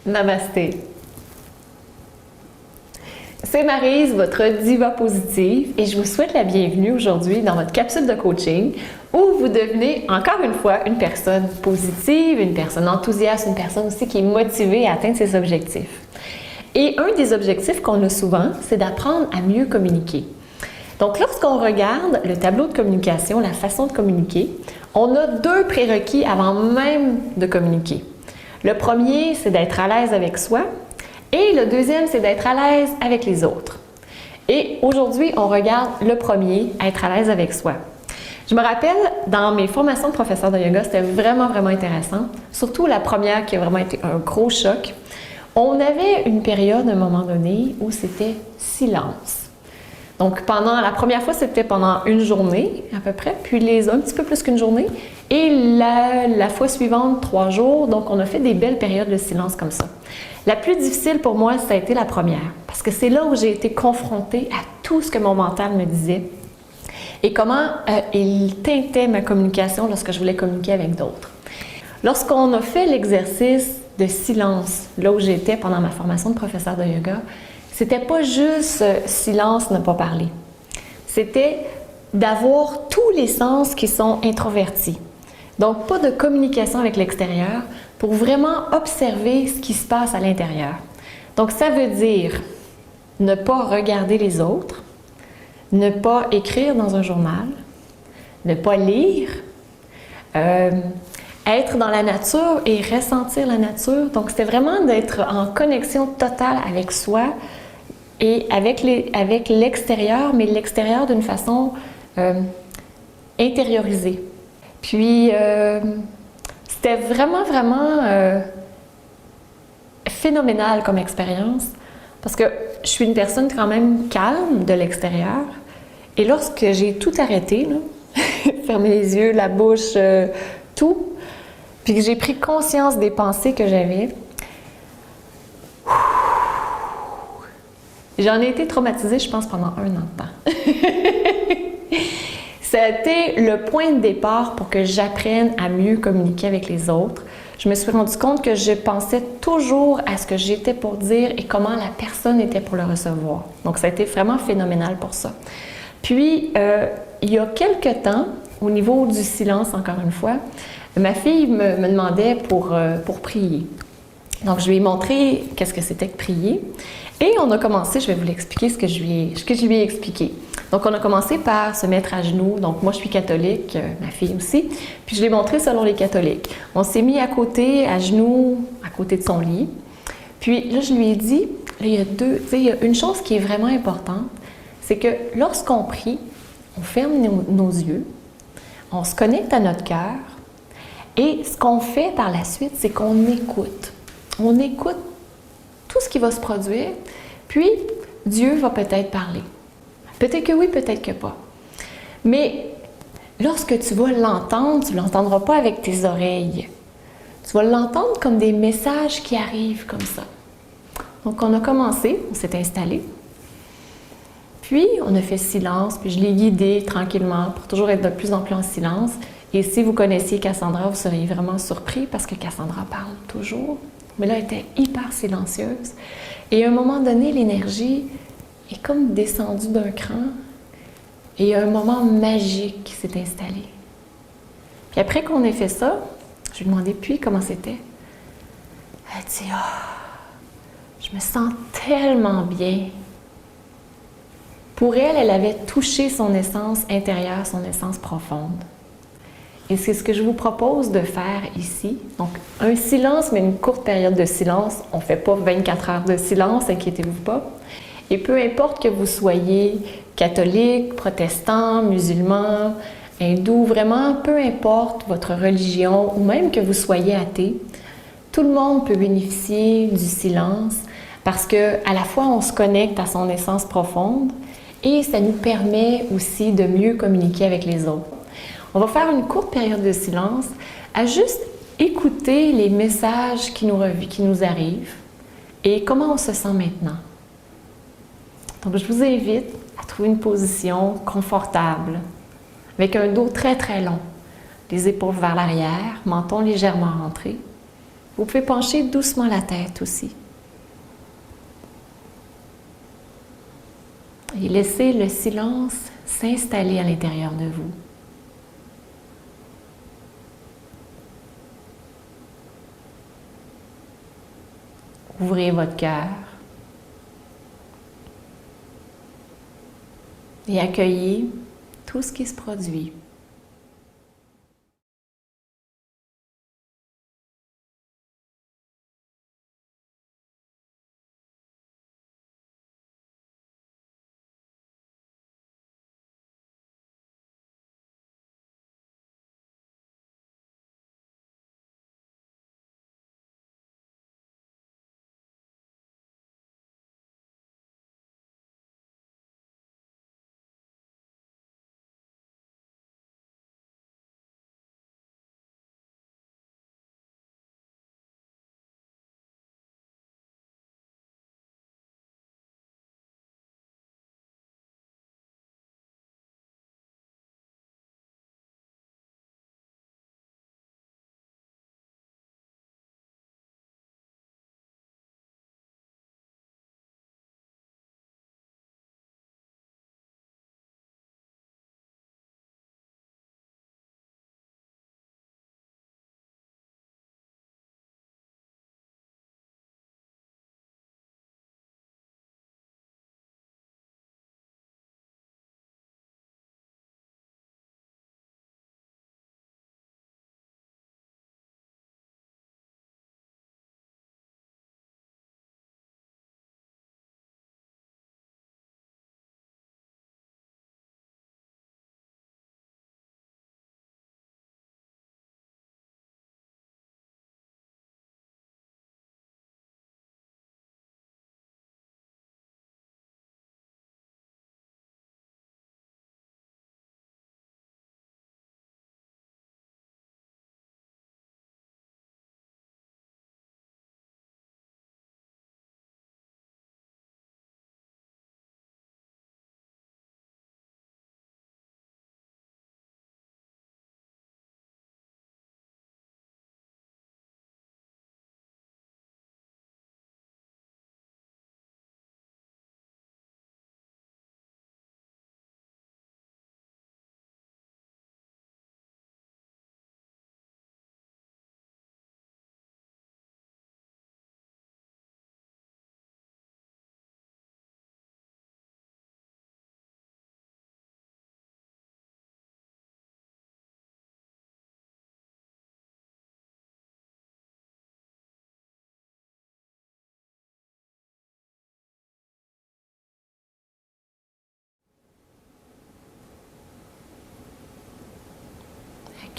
Namasté. C'est Maryse, votre diva positive, et je vous souhaite la bienvenue aujourd'hui dans votre capsule de coaching où vous devenez encore une fois une personne positive, une personne enthousiaste, une personne aussi qui est motivée à atteindre ses objectifs. Et un des objectifs qu'on a souvent, c'est d'apprendre à mieux communiquer. Donc, lorsqu'on regarde le tableau de communication, la façon de communiquer, on a deux prérequis avant même de communiquer. Le premier, c'est d'être à l'aise avec soi. Et le deuxième, c'est d'être à l'aise avec les autres. Et aujourd'hui, on regarde le premier, être à l'aise avec soi. Je me rappelle, dans mes formations de professeur de yoga, c'était vraiment intéressant. Surtout la première qui a vraiment été un gros choc. On avait une période, à un moment donné, où c'était silence. Donc, la première fois, c'était pendant une journée, à peu près, puis un petit peu plus qu'une journée. Et la fois suivante, 3 jours. Donc, on a fait des belles périodes de silence comme ça. La plus difficile pour moi, ça a été la première, parce que c'est là où j'ai été confrontée à tout ce que mon mental me disait et comment il teintait ma communication lorsque je voulais communiquer avec d'autres. Lorsqu'on a fait l'exercice de silence, là où j'étais pendant ma formation de professeur de yoga, c'était pas juste silence, ne pas parler. C'était d'avoir tous les sens qui sont introvertis. Donc, pas de communication avec l'extérieur pour vraiment observer ce qui se passe à l'intérieur. Donc, ça veut dire ne pas regarder les autres, ne pas écrire dans un journal, ne pas lire, être dans la nature et ressentir la nature. Donc, c'était vraiment d'être en connexion totale avec soi et avec l'extérieur, mais l'extérieur d'une façon intériorisée. Puis, c'était vraiment phénoménal comme expérience parce que je suis une personne quand même calme de l'extérieur. Et lorsque j'ai tout arrêté, là, fermé les yeux, la bouche, tout, puis que j'ai pris conscience des pensées que j'avais, j'en ai été traumatisée, je pense, pendant 1 an de temps. Ça a été le point de départ pour que j'apprenne à mieux communiquer avec les autres. Je me suis rendu compte que je pensais toujours à ce que j'étais pour dire et comment la personne était pour le recevoir. Donc, ça a été vraiment phénoménal pour ça. Puis, il y a quelques temps, au niveau du silence, encore une fois, ma fille me demandait pour prier. Donc, je lui ai montré qu'est-ce que c'était que prier. Et on a commencé, je vais vous l'expliquer, ce que je lui ai expliqué. Donc, on a commencé par se mettre à genoux. Donc, moi, je suis catholique, ma fille aussi. Puis, je l'ai montré selon les catholiques. On s'est mis à côté, à genoux, à côté de son lit. Puis, là, je lui ai dit, là, il y a une chose qui est vraiment importante, c'est que lorsqu'on prie, on ferme nos yeux, on se connecte à notre cœur. Et ce qu'on fait par la suite, c'est qu'on écoute. On écoute tout ce qui va se produire, puis Dieu va peut-être parler. Peut-être que oui, peut-être que pas. Mais lorsque tu vas l'entendre, tu ne l'entendras pas avec tes oreilles. Tu vas l'entendre comme des messages qui arrivent comme ça. Donc, on a commencé, on s'est installé. Puis, on a fait silence, puis je l'ai guidé tranquillement pour toujours être de plus en plus en silence. Et si vous connaissiez Cassandra, vous seriez vraiment surpris parce que Cassandra parle toujours. Mais là, elle était hyper silencieuse. Et à un moment donné, l'énergie est comme descendue d'un cran. Et il y a un moment magique qui s'est installé. Puis après qu'on ait fait ça, je lui ai demandé puis comment c'était. Elle dit « Ah, je me sens tellement bien. » Pour elle, elle avait touché son essence intérieure, son essence profonde. Et c'est ce que je vous propose de faire ici. Donc, un silence, mais une courte période de silence. On ne fait pas 24 heures de silence, inquiétez-vous pas. Et peu importe que vous soyez catholique, protestant, musulman, hindou, vraiment, peu importe votre religion ou même que vous soyez athée, tout le monde peut bénéficier du silence parce qu'à la fois, on se connecte à son essence profonde et ça nous permet aussi de mieux communiquer avec les autres. On va faire une courte période de silence à juste écouter les messages qui nous arrivent et comment on se sent maintenant. Donc, je vous invite à trouver une position confortable avec un dos très long, les épaules vers l'arrière, menton légèrement rentré. Vous pouvez pencher doucement la tête aussi. Et laissez le silence s'installer à l'intérieur de vous. Ouvrez votre cœur et accueillez tout ce qui se produit.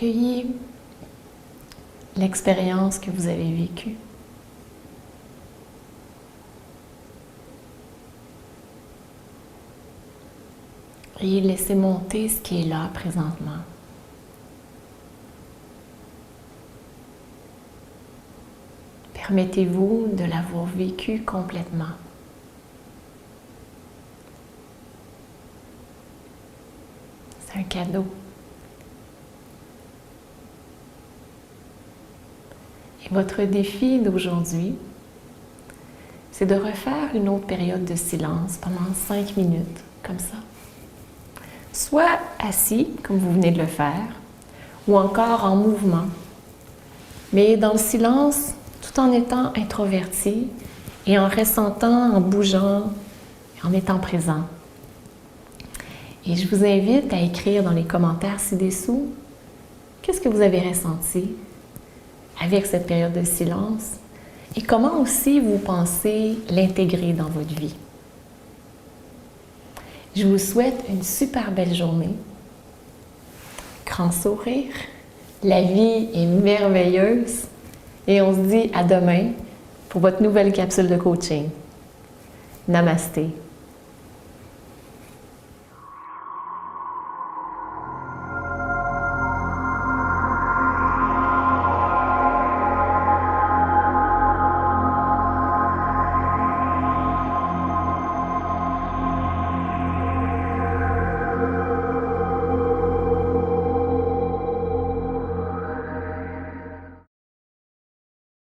Accueillez l'expérience que vous avez vécue. Et laissez monter ce qui est là présentement. Permettez-vous de l'avoir vécu complètement. C'est un cadeau. Et votre défi d'aujourd'hui, c'est de refaire une autre période de silence pendant 5 minutes, comme ça. Soit assis, comme vous venez de le faire, ou encore en mouvement. Mais dans le silence, tout en étant introverti et en ressentant, en bougeant, en étant présent. Et je vous invite à écrire dans les commentaires ci-dessous qu'est-ce que vous avez ressenti avec cette période de silence et comment aussi vous pensez l'intégrer dans votre vie. Je vous souhaite une super belle journée. Grand sourire. La vie est merveilleuse. Et on se dit à demain pour votre nouvelle capsule de coaching. Namasté.